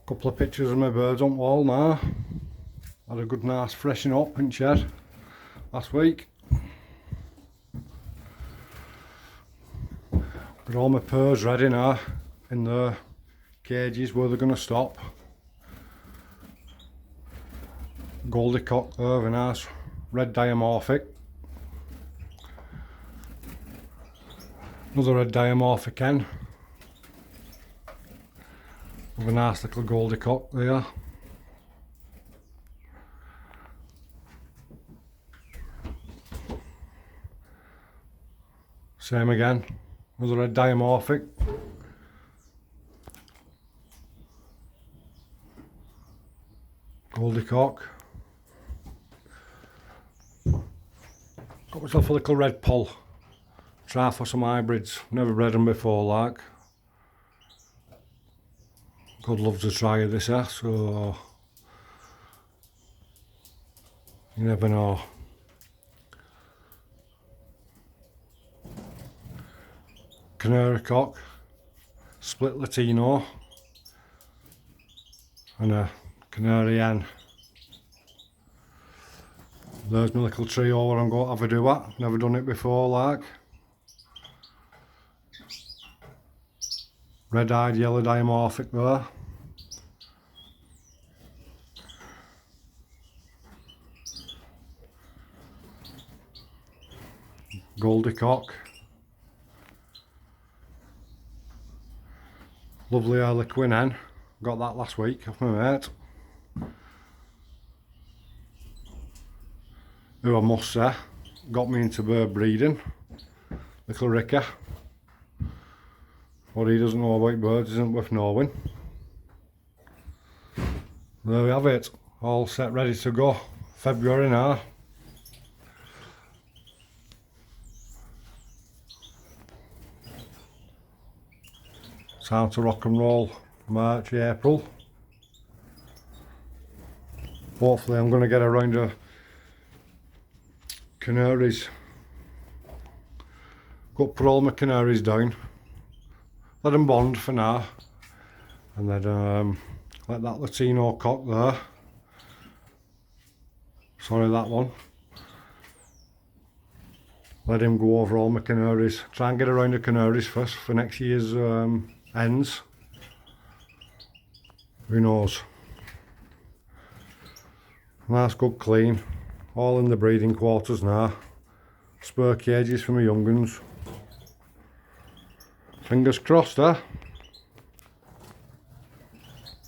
Couple of pictures of my birds on wall now. Had a good nice freshen up in shed last week. Got all my purrs ready now in the cages where they're going to stop. Goldie cock there, a nice red dimorphic. Another red dimorphic hen. With a nice little goldie cock there. Same again, another red dimorphic. Goldie cock. Got myself a little red poll. Try for some hybrids. Never bred them before, like. God loves a try of this, so you never know. Canary cock, split Latino, and a canary hen. There's my little trio where I'm going to have a do at. Never done it before, like. Red-eyed yellow dimorphic there. Goldie cock. Lovely early queen hen. Got that last week off my mate. Who I must say got me into bird breeding. Little Ricker. What he doesn't know about birds isn't worth knowing. There we have it. All set, ready to go. February now. Time to rock and roll. March, April. Hopefully I'm going to get around to canaries. Got to put all my canaries down. Let them bond for now. And then let that Latino cock there. Sorry, that one. Let him go over all my canaries. Try and get around the canaries first for next year's hens. Who knows? Nice good clean. All in the breeding quarters now. Spare cages for my young ones. Fingers crossed, eh?